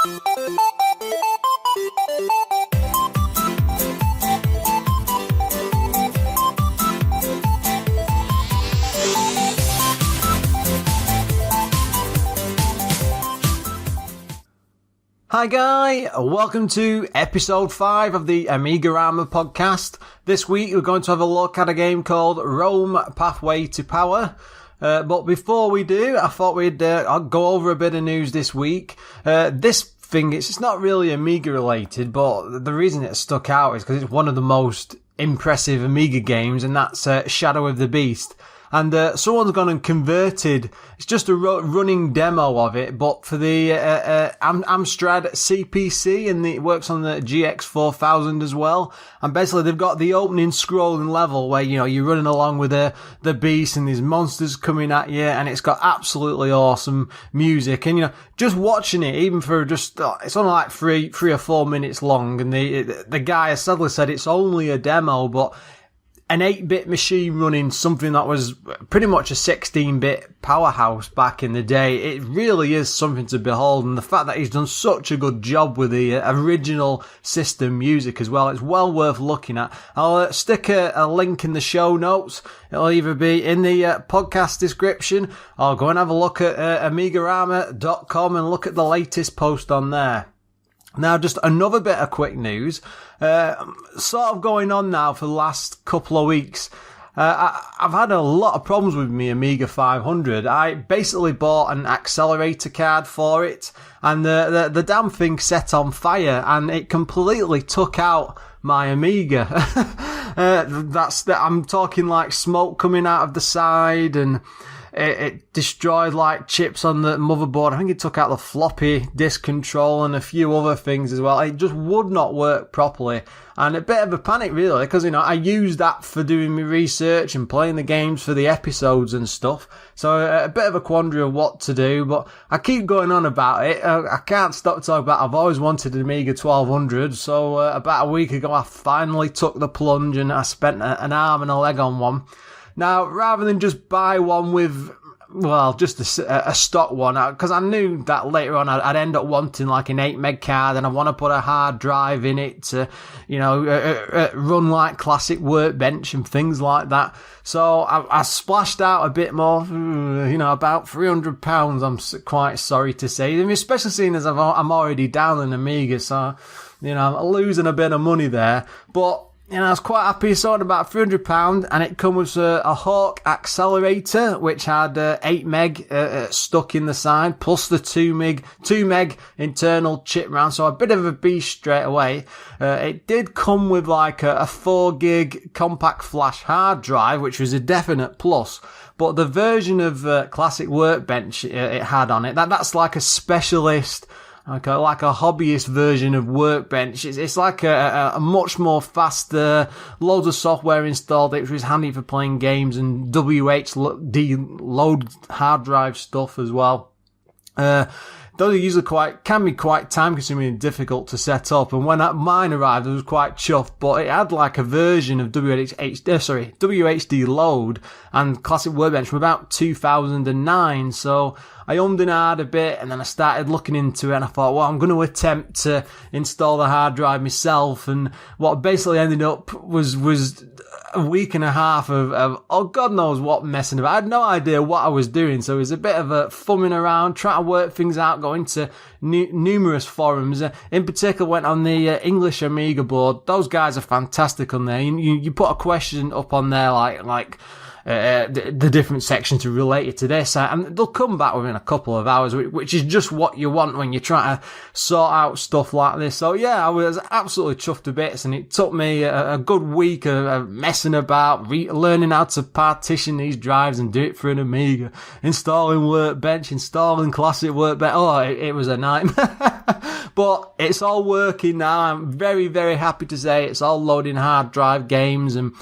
Hi Guy, welcome to episode 5 of the AMIGArama podcast. This week we're going to have a look at a game called Rome Pathway to Power. But before we do, I thought we'd go over a bit of news this week. This thing, it's not really Amiga related, but the reason it stuck out is because it's one of the most impressive Amiga games, and that's Shadow of the Beast. And someone's gone and converted, it's just a running demo of it, but for the Amstrad CPC, and it works on the GX4000 as well. And basically they've got the opening scrolling level where, you know, you're running along with the beast and these monsters coming at you, and it's got absolutely awesome music. And, you know, just watching it, even for just, it's only like three or 4 minutes long, and the guy sadly said it's only a demo, but an 8-bit machine running something that was pretty much a 16-bit powerhouse back in the day, it really is something to behold. And the fact that he's done such a good job with the original system music as well, it's well worth looking at. I'll stick a link in the show notes. It'll either be in the podcast description, or go and have a look at AMIGArama.com and look at the latest post on there. Now, just another bit of quick news, sort of going on now for the last couple of weeks. I've had a lot of problems with my Amiga 500. I basically bought an accelerator card for it, and the damn thing set on fire, and it completely took out my Amiga. I'm talking like smoke coming out of the side, and it destroyed like chips on the motherboard. I think it took out the floppy disk control and a few other things as well. It just would not work properly, and a bit of a panic really, because, you know, I used that for doing my research and playing the games for the episodes and stuff. So a bit of a quandary of what to do, but I keep going on about it. I can't stop talking about it. I've always wanted an Amiga 1200, so about a week ago I finally took the plunge and I spent an arm and a leg on one. Now, rather than just buy one with, well, just a stock one, because I knew that later on I'd end up wanting like an 8 meg card, and I want to put a hard drive in it to, you know, run like classic Workbench and things like that. So I splashed out a bit more, you know, about £300, I'm quite sorry to say. I mean, especially seeing as I'm already down an Amiga, so, you know, I'm losing a bit of money there. But, you know, I was quite happy, so about £300, and it come with a Hawk accelerator, which had 8 meg stuck in the side, plus the 2 meg internal chip round, so a bit of a beast straight away. It did come with like a 4 gig compact flash hard drive, which was a definite plus. But the version of Classic Workbench it had on it, that's like a specialist, like a hobbyist version of Workbench. It's like a much more faster, loads of software installed, which is handy for playing games, and WHD load hard drive stuff as well. Those are usually can be quite time consuming and difficult to set up. And when mine arrived, I was quite chuffed, but it had like a version of WHD load and Classic Workbench from about 2009. So I ummed and ahed a bit, and then I started looking into it, and I thought, well, I'm going to attempt to install the hard drive myself. And what basically ended up was a week and a half of oh, God knows what messing about. I had no idea what I was doing, so it was a bit of a fumming around, trying to work things out, going to numerous forums. In particular, went on the English Amiga board. Those guys are fantastic on there. You put a question up on there like the different sections to relate it to this, and they'll come back within a couple of hours, which is just what you want when you're trying to sort out stuff like this. So yeah, I was absolutely chuffed to bits, and it took me a good week of messing about, learning how to partition these drives and do it for an Amiga, installing Workbench, installing Classic Workbench. Oh, it was a nightmare. But it's all working now. I'm very, very happy to say it's all loading hard drive games, and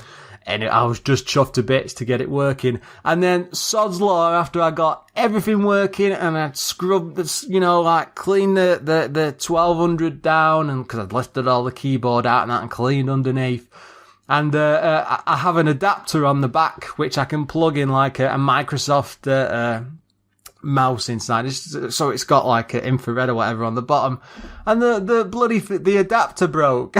I was just chuffed to bits to get it working. And then sod's law, after I got everything working and I'd scrubbed cleaned the 1200 down, and because I'd lifted all the keyboard out and that and cleaned underneath. And I have an adapter on the back which I can plug in like a Microsoft mouse inside. So it's got like an infrared or whatever on the bottom. And the adapter broke.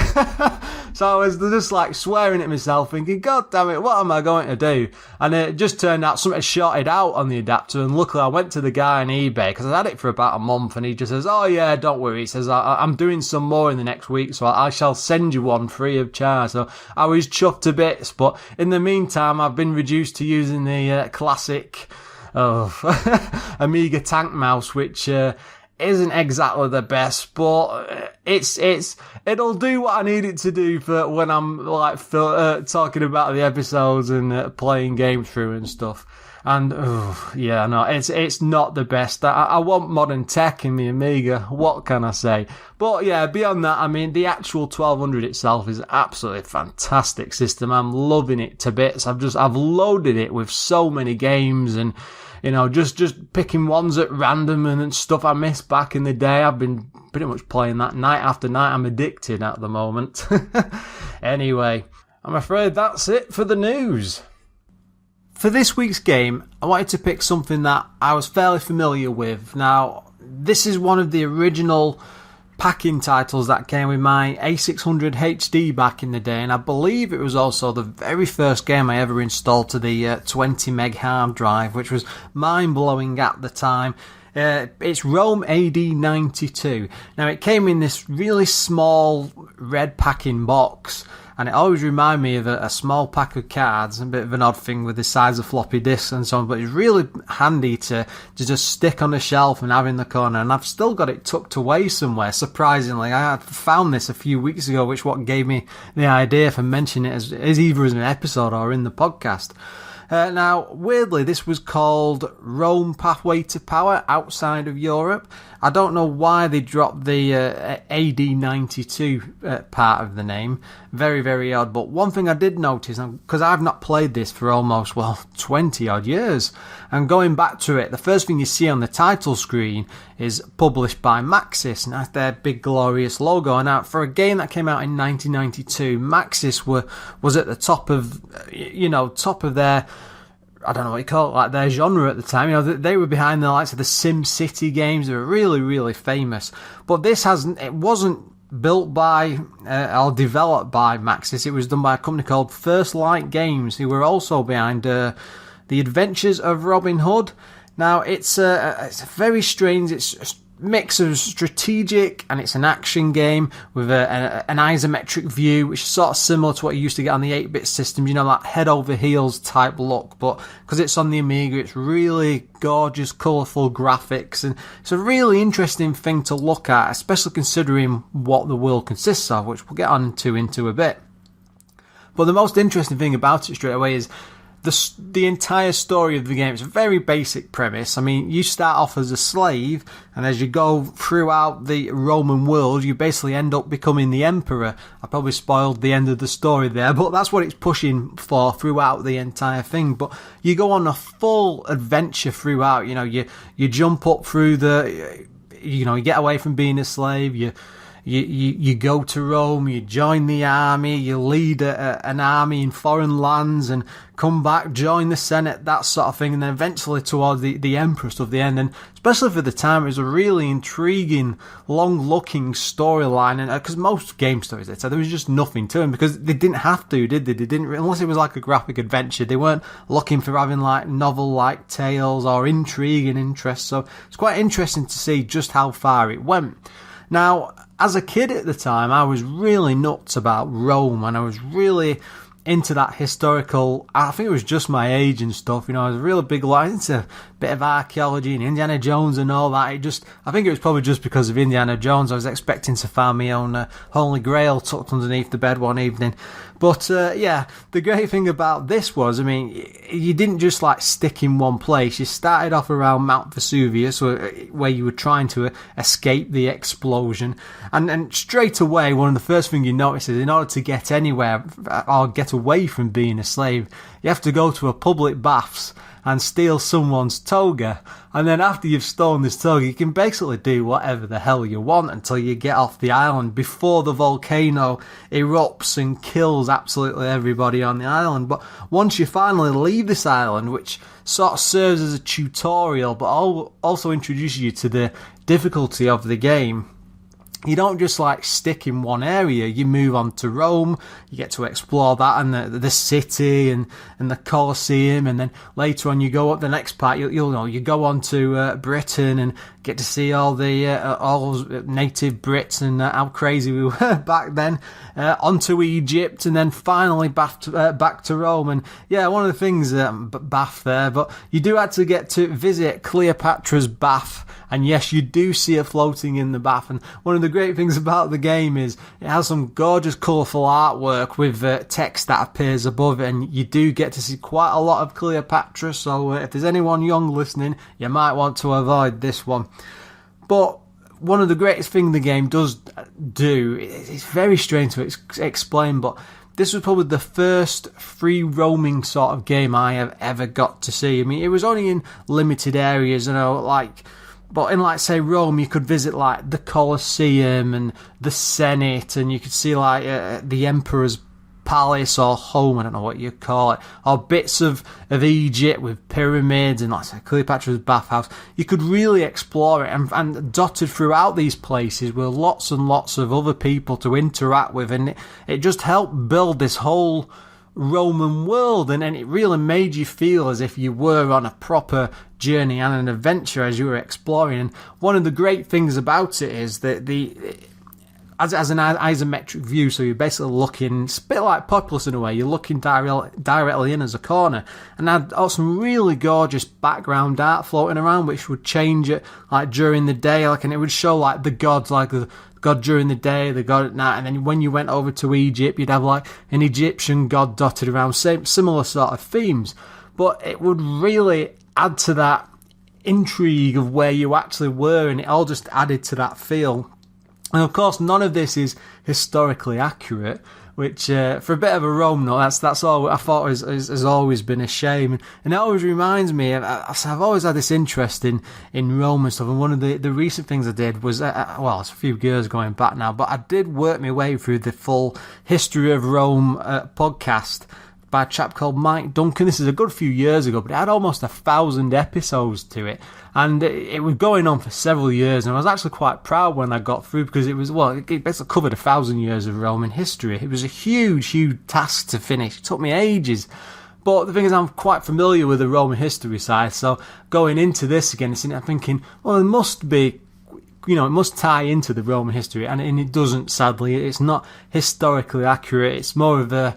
So I was just like swearing at myself, thinking, God damn it, what am I going to do? And it just turned out something shorted out on the adapter. And luckily I went to the guy on eBay, because I had it for about a month, and he just says, oh yeah, don't worry. He says, I'm doing some more in the next week, so I shall send you one free of charge. So I was chuffed to bits. But in the meantime, I've been reduced to using the classic Amiga tank mouse, which isn't exactly the best, but it'll do what I need it to do for when I'm like talking about the episodes and playing games through and stuff. And it's not the best. I want modern tech in the Amiga. What can I say? But yeah, beyond that, I mean, the actual 1200 itself is an absolutely fantastic system. I'm loving it to bits. I've loaded it with so many games, and just picking ones at random and stuff I missed back in the day. I've been pretty much playing that night after night. I'm addicted at the moment. Anyway, I'm afraid that's it for the news. For this week's game, I wanted to pick something that I was fairly familiar with. Now, this is one of the original packing titles that came with my A600 HD back in the day, and I believe it was also the very first game I ever installed to the 20 meg hard drive, which was mind-blowing at the time. It's Rome AD 92. Now, it came in this really small red packing box, and it always reminded me of a small pack of cards, a bit of an odd thing with the size of floppy disks and so on, but it's really handy to just stick on a shelf and have in the corner, and I've still got it tucked away somewhere, surprisingly. I had found this a few weeks ago, which what gave me the idea for mentioning it as either as an episode or in the podcast. Now, weirdly, this was called Rome Pathway to Power outside of Europe. I don't know why they dropped the AD 92 part of the name. Very, very odd. But one thing I did notice, because I've not played this for almost, 20 odd years, and going back to it, the first thing you see on the title screen is published by Maxis, and that's their big glorious logo. And now, for a game that came out in 1992, Maxis was at the top of their, I don't know what you call it, like their genre at the time. They were behind the likes of the Sim City games. They were really, really famous. But it wasn't built by or developed by Maxis. It was done by a company called First Light Games, who were also behind The Adventures of Robin Hood. Now, it's very strange. It's a mix of strategic, and it's an action game with an isometric view, which is sort of similar to what you used to get on the 8-bit systems, that head over heels type look. But because it's on the Amiga, it's really gorgeous, colourful graphics, and it's a really interesting thing to look at, especially considering what the world consists of, which we'll get on into a bit. But the most interesting thing about it straight away is the entire story of the game. It's a very basic premise. I mean, you start off as a slave, and as you go throughout the Roman world, you basically end up becoming the emperor. I probably spoiled the end of the story there, but that's what it's pushing for throughout the entire thing. But you go on a full adventure throughout. You jump up through you get away from being a slave. You go to Rome, you join the army, you lead an army in foreign lands and come back, join the Senate, that sort of thing, and then eventually towards the Emperor stuff at the end. And especially for the time, it was a really intriguing, long-looking storyline, and because most game stories, there was just nothing to them, because they didn't have to, did they? They didn't, unless it was like a graphic adventure. They weren't looking for having like novel-like tales or intrigue and interest, so it's quite interesting to see just how far it went. Now, as a kid at the time, I was really nuts about Rome, and I was really into that historical, I think it was just my age and stuff, I was really big into a bit of archaeology and Indiana Jones and all that. I think it was probably just because of Indiana Jones. I was expecting to find my own Holy Grail tucked underneath the bed one evening. But the great thing about this was, you didn't just like stick in one place. You started off around Mount Vesuvius, where you were trying to escape the explosion. And straight away, one of the first things you notice is in order to get anywhere or get away from being a slave, you have to go to a public baths. and steal someone's toga. And then after you've stolen this toga, you can basically do whatever the hell you want until you get off the island before the volcano erupts and kills absolutely everybody on the island. But once you finally leave this island, which sort of serves as a tutorial but also introduces you to the difficulty of the game, you don't just like stick in one area. You move on to Rome, you get to explore that and the city and the Colosseum, and then later on you go up the next part, you'll know, you go on to Britain and get to see all those native Brits and how crazy we were back then, onto Egypt, and then finally back to Rome. And yeah, one of the things, bath there, but you do actually get to visit Cleopatra's bath, and yes, you do see her floating in the bath. And one of the great things about the game is it has some gorgeous colourful artwork with text that appears above it, and you do get to see quite a lot of Cleopatra, so if there's anyone young listening, you might want to avoid this one. But one of the greatest things the game does do, it's very strange to explain, but this was probably the first free roaming sort of game I have ever got to see. I mean, it was only in limited areas, but in, like, say, Rome, you could visit, like, the Colosseum and the Senate, and you could see, like, the Emperor's palace or home, I don't know what you call it, or bits of Egypt with pyramids and, like I say, Cleopatra's bathhouse. You could really explore it, and dotted throughout these places were lots and lots of other people to interact with, and it just helped build this whole Roman world, and it really made you feel as if you were on a proper journey and an adventure as you were exploring. And one of the great things about it is that as an isometric view, so you're basically looking, it's a bit like Populous in a way, you're looking directly in as a corner, and had some really gorgeous background art floating around, which would change it like during the day, and it would show like the gods, like the god during the day, the god at night, and then when you went over to Egypt, you'd have like an Egyptian god dotted around, similar sort of themes. But it would really add to that intrigue of where you actually were, and it all just added to that feel. And of course, none of this is historically accurate, which for a bit of a Rome note, that's all I thought has always been a shame. And it always reminds me, I've always had this interest in Rome and stuff, and one of the recent things I did was, well, it's a few years going back now, but I did work my way through the full History of Rome podcast by a chap called Mike Duncan. This is a good few years ago, but it had almost 1,000 episodes to it, and it was going on for several years, and I was actually quite proud when I got through, because it basically covered 1,000 years of Roman history. It was a huge task to finish. It took me ages, but the thing is, I'm quite familiar with the Roman history side, so going into this again, I'm thinking, well, it must be, it must tie into the Roman history, and it doesn't, sadly. It's not historically accurate. It's more of an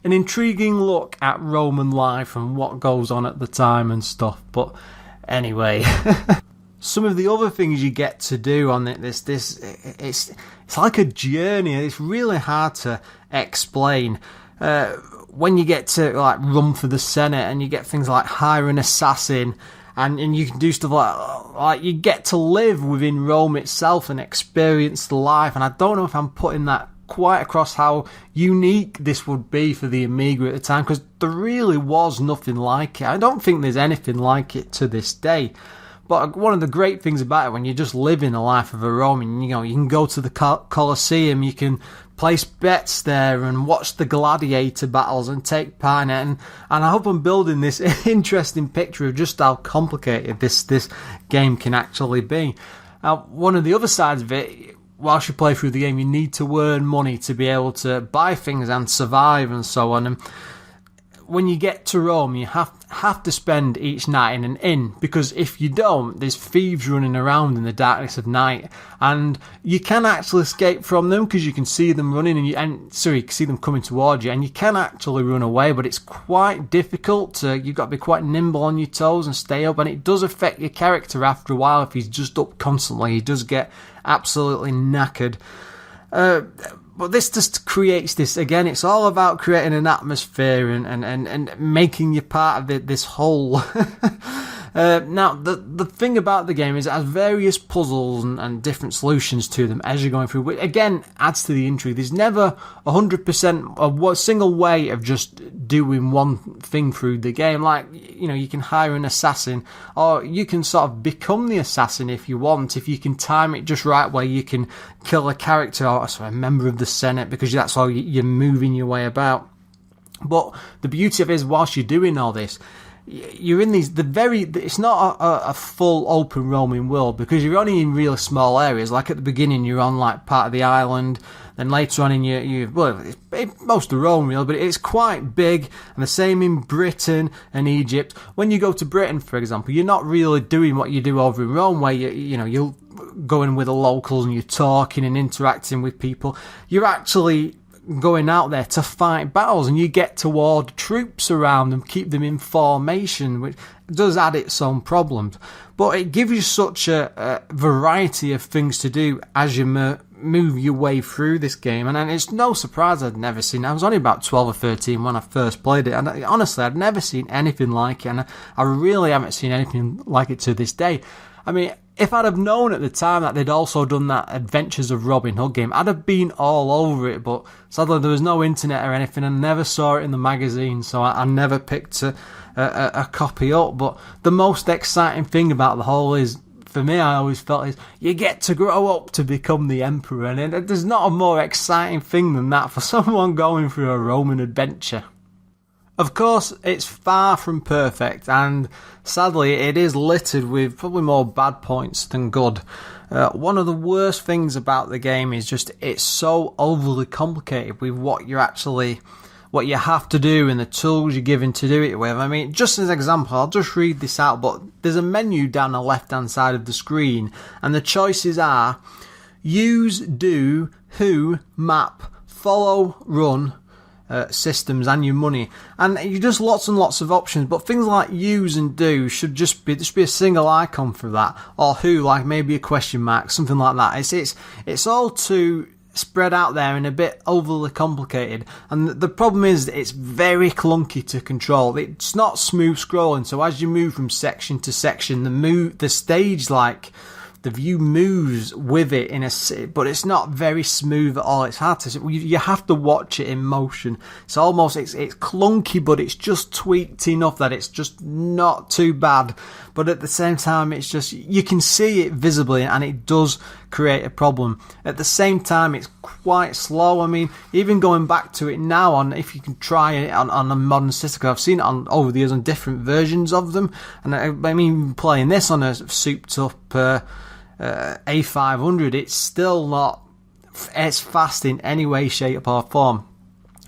intriguing look at Roman life and what goes on at the time and stuff. But anyway, some of the other things you get to do on it's like a journey. It's really hard to explain. When you get to like run for the Senate, and you get things like hire an assassin, and you can do stuff like you get to live within Rome itself and experience the life. And I don't know if I'm putting that quite across how unique this would be for the Amiga at the time, because there really was nothing like it. I don't think there's anything like it to this day. But one of the great things about it, when you just live in the life of a Roman, you can go to the Colosseum, you can place bets there and watch the gladiator battles and take part in it. And I hope I'm building this interesting picture of just how complicated this game can actually be. One of the other sides of it, whilst you play through the game, you need to earn money to be able to buy things and survive and so on. And when you get to Rome, you have to spend each night in an inn, because if you don't, there's thieves running around in the darkness of night, and you can actually escape from them because you can see them running, you can see them coming towards you, and you can actually run away, but it's quite difficult. You've got to be quite nimble on your toes and stay up, and it does affect your character after a while. If he's just up constantly, he does get absolutely knackered. But this just creates this, again, it's all about creating an atmosphere and making you part of this whole Now, the thing about the game is it has various puzzles and different solutions to them as you're going through, which again adds to the intrigue. There's never 100% a single way of just doing one thing through the game. Like, you can hire an assassin, or you can sort of become the assassin if you want, if you can time it just right where you can kill a character or a member of the Senate, because that's how you're moving your way about. But the beauty of it is, whilst you're doing all this, you're in it's not a full open roaming world, because you're only in really small areas. Like at the beginning, you're on like part of the island, then later on in it's most of Rome really, but it's quite big, and the same in Britain and Egypt. When you go to Britain, for example, you're not really doing what you do over in Rome, where you'll go in with the locals and you're talking and interacting with people. You're actually going out there to fight battles, and you get to order troops around and keep them in formation, which does add its own problems. But it gives you such a variety of things to do as you move your way through this game. And it's no surprise I'd never seen. I was only about 12 or 13 when I first played it, and honestly, I'd never seen anything like it, and I really haven't seen anything like it to this day. I mean, if I'd have known at the time that they'd also done that Adventures of Robin Hood game, I'd have been all over it, but sadly there was no internet or anything, and never saw it in the magazine, so I never picked a copy up. But the most exciting thing about the whole is, for me, I always felt, is you get to grow up to become the emperor, and there's not a more exciting thing than that for someone going through a Roman adventure. Of course, it's far from perfect, and sadly it is littered with probably more bad points than good. One of the worst things about the game is just it's so overly complicated with what you have to do and the tools you're given to do it with. I mean, just as an example, I'll just read this out, but there's a menu down the left-hand side of the screen, and the choices are use, do, who, map, follow, run, systems, and your money, and you just lots and lots of options. But things like use and do should just be a single icon for that, or who, like maybe a question mark, something like that. It's all too spread out there and a bit overly complicated, and the problem is that it's very clunky to control. It's not smooth scrolling, so as you move from section to section, the stage, like the view moves with it but it's not very smooth at all. It's hard to, you have to watch it in motion. It's clunky, but it's just tweaked enough that it's just not too bad. But at the same time, it's just, you can see it visibly, and it does create a problem. At the same time, it's quite slow. I mean, even going back to it now, if you can try it on a modern system, I've seen it over the years on different versions of them, and I mean, playing this on a souped up A500, it's still not as fast in any way, shape or form.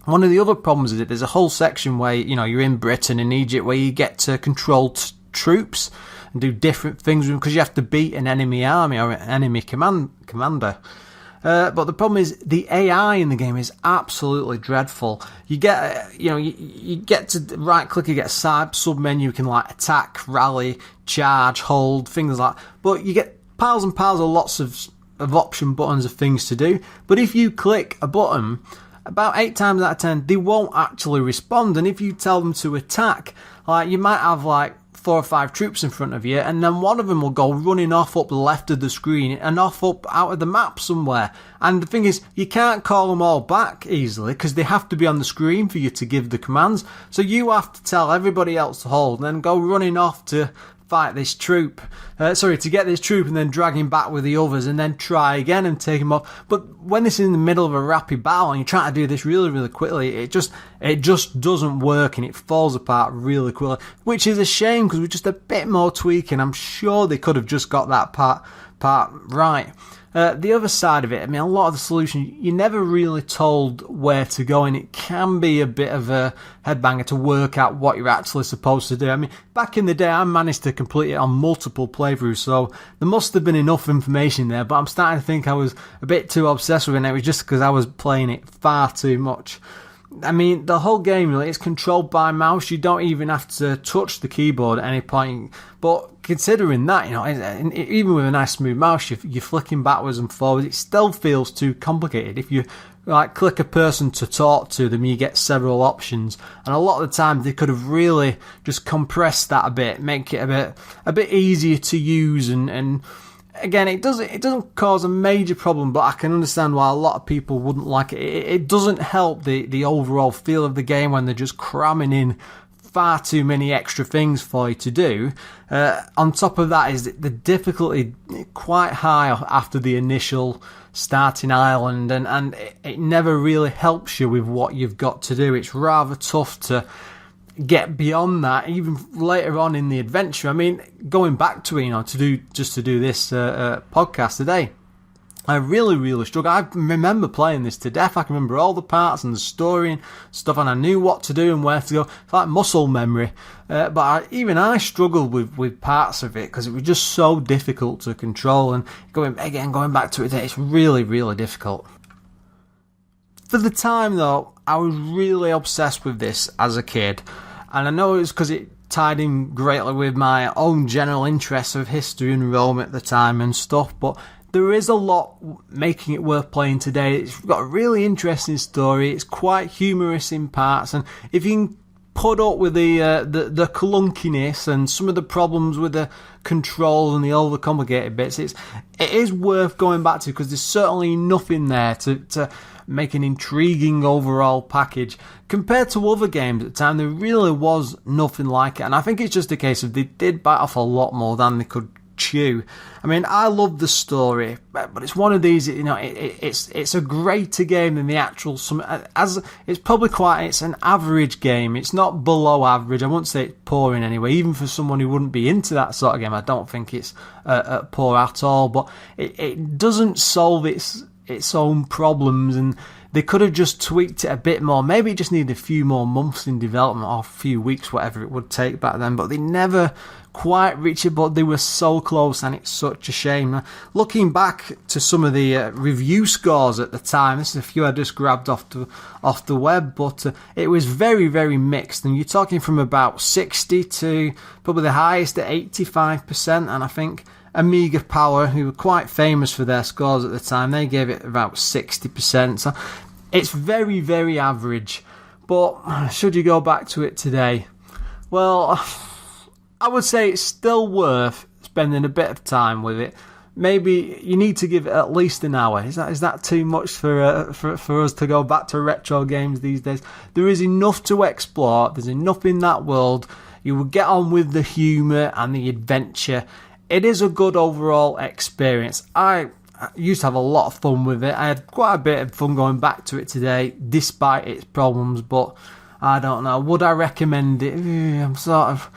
One of the other problems is that there's a whole section where you're in Britain and Egypt, where you get to control troops and do different things with them, because you have to beat an enemy army or an enemy commander. But the problem is the AI in the game is absolutely dreadful. You get, you get to right click, you get a sub menu, you can like attack, rally, charge, hold, things like that. But you get piles and piles of lots of option buttons of things to do. But if you click a button, about 8 times out of 10, they won't actually respond. And if you tell them to attack, like you might have like 4 or 5 troops in front of you, and then one of them will go running off up the left of the screen and off up out of the map somewhere. And the thing is, you can't call them all back easily, because they have to be on the screen for you to give the commands. So you have to tell everybody else to hold, and then go running off to fight this troop, to get this troop, and then drag him back with the others, and then try again and take him off. But when this is in the middle of a rapid battle and you're trying to do this really, really quickly, it just doesn't work, and it falls apart really quickly, which is a shame, because with just a bit more tweaking, I'm sure they could have just got that part right. The other side of it, I mean, a lot of the solution, you're never really told where to go, and it can be a bit of a headbanger to work out what you're actually supposed to do. I mean, back in the day, I managed to complete it on multiple playthroughs, so there must have been enough information there, but I'm starting to think I was a bit too obsessed with it, and it was just because I was playing it far too much. I mean, the whole game really is controlled by mouse. You don't even have to touch the keyboard at any point. But considering that, even with a nice smooth mouse, you're flicking backwards and forwards, it still feels too complicated. If you're like click a person to talk to them, you get several options, and a lot of the time they could have really just compressed that a bit, make it a bit easier to use, and again, it doesn't cause a major problem, but I can understand why a lot of people wouldn't like it. It doesn't help the overall feel of the game when they're just cramming in far too many extra things for you to do. On top of that is the difficulty quite high after the initial starting island, and it never really helps you with what you've got to do. It's rather tough to get beyond that, even later on in the adventure. I mean, going back to it, to do this podcast today, I really struggled. I remember playing this to death. I can remember all the parts and the story and stuff, and I knew what to do and where to go. It's like muscle memory. But even I struggled with parts of it because it was just so difficult to control. And going back to it today, it's really difficult. For the time, though, I was really obsessed with this as a kid. And I know it was because it tied in greatly with my own general interest of history and Rome at the time and stuff, but there is a lot making it worth playing today. It's got a really interesting story. It's quite humorous in parts, and if you can put up with the clunkiness and some of the problems with the control and the overcomplicated bits, it is worth going back to, because there's certainly nothing there to make an intriguing overall package. Compared to other games at the time, there really was nothing like it, and I think it's just a case of they did bite off a lot more than they could chew. I mean, I love the story, but it's one of these, it's a greater game than the actual, it's an average game. It's not below average. I wouldn't say it's poor in any way, even for someone who wouldn't be into that sort of game. I don't think it's poor at all, but it doesn't solve its own problems, and they could have just tweaked it a bit more. Maybe it just needed a few more months in development, or a few weeks, whatever it would take back then, but they never quite reached it, but they were so close, and it's such a shame. Looking back to some of the review scores at the time, this is a few I just grabbed off the web, but it was very mixed, and you're talking from about 60 to probably the highest at 85%, and I think Amiga Power, who were quite famous for their scores at the time, they gave it about 60%. So it's very average. But should you go back to it today? Well, I would say it's still worth spending a bit of time with it. Maybe you need to give it at least an hour. Is that too much for us to go back to retro games these days? There is enough to explore. There's enough in that world. You will get on with the humour and the adventure. It is a good overall experience. I used to have a lot of fun with it. I had quite a bit of fun going back to it today, despite its problems, but I don't know. Would I recommend it? I'm sort of...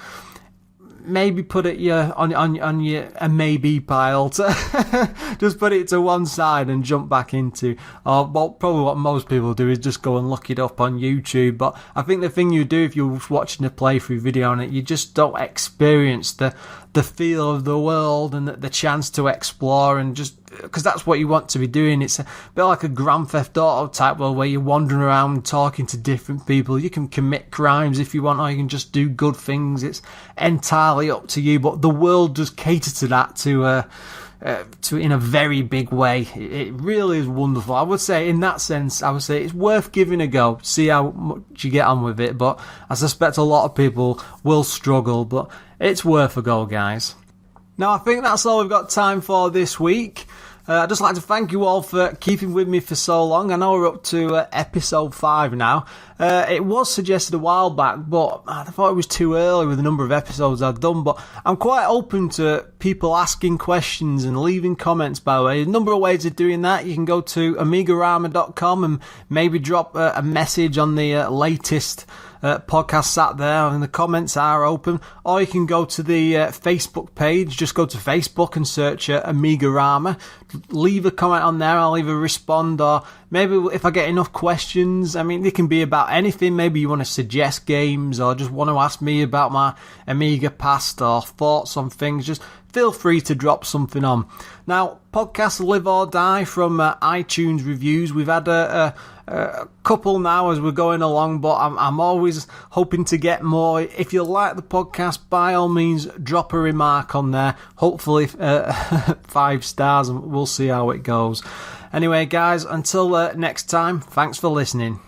Maybe put it on your maybe pile. Just put it to one side and jump back into. Probably what most people do is just go and look it up on YouTube. But I think the thing you do if you're watching a playthrough video on it, you just don't experience the feel of the world and the chance to explore, and just because that's what you want to be doing. It's a bit like a Grand Theft Auto type world where you're wandering around talking to different people. You can commit crimes if you want, or you can just do good things. It's entirely up to you, but the world does cater to that to in a very big way. It really is wonderful. I would say in that sense, it's worth giving a go, see how much you get on with it, but I suspect a lot of people will struggle, but it's worth a go, guys. Now, I think that's all we've got time for this week. I'd just like to thank you all for keeping with me for so long. I know we're up to episode 5 now. It was suggested a while back, but I thought it was too early with the number of episodes I've done. But I'm quite open to people asking questions and leaving comments, by the way. A number of ways of doing that. You can go to AMIGArama.com and maybe drop a message on the latest podcast sat there, and the comments are open. Or you can go to the Facebook page. Just go to Facebook and search AMIGArama. Leave a comment on there. I'll either respond, or maybe if I get enough questions, I mean, they can be about anything. Maybe you want to suggest games, or just want to ask me about my Amiga past or thoughts on things. Just feel free to drop something on. Now, podcasts live or die from iTunes reviews. We've had a couple now as we're going along, but I'm always hoping to get more. If you like the podcast, by all means, drop a remark on there. Hopefully 5 stars, and we'll see how it goes. Anyway, guys, until next time, thanks for listening.